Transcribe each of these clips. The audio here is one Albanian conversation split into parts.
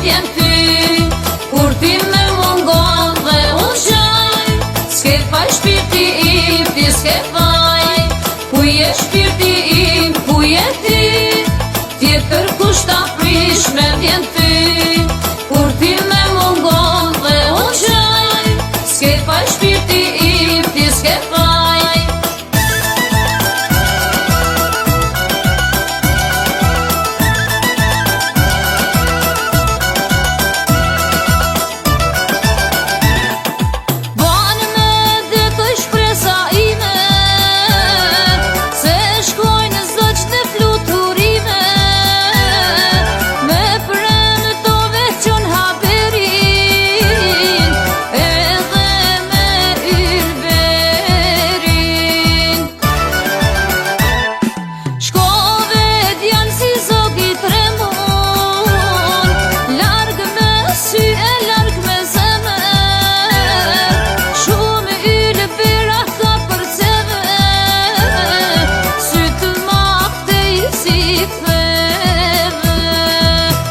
vjen ty. Kur ti me mungon dhe unë shaj, s'ke faj shpirti im, ti s'ke faj. Ku je shpirti im, ku je ti, tjetër kush ta prish me vjen ty. Kur ti me mungon dhe unë shaj, s'ke faj shpirti im, ti s'ke faj.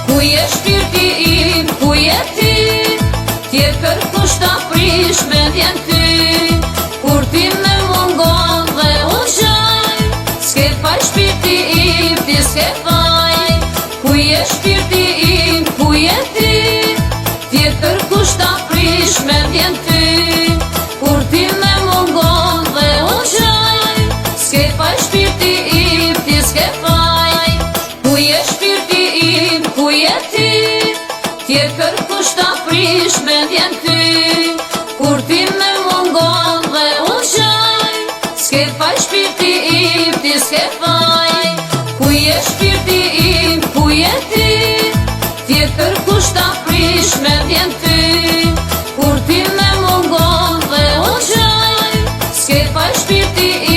Ku je shpirti im, ku je ti, tjetër kush ta prish me vjen ty. Kur ti me mungon dhe unë shaj, s'ke faj shpirti im, ti s'ke faj. Ku je shpirti im, ku je ti, tjetër kush ta prish me vjen ty. Kur ti me mungon dhe unë shaj, s'ke faj shpirti im, ti s'ke faj. Ku je shpirti im, ku je ti, tjetër kush ta prish me vjen ty. Kur ti me mungon dhe unë shaj, s'ke faj shpirti im, ti s'ke faj. Ku je shpirti im, ku je ti, tjetër kush ta prish me vjen ty. Kur ti me mungon dhe unë shaj, s'ke faj shpirti im.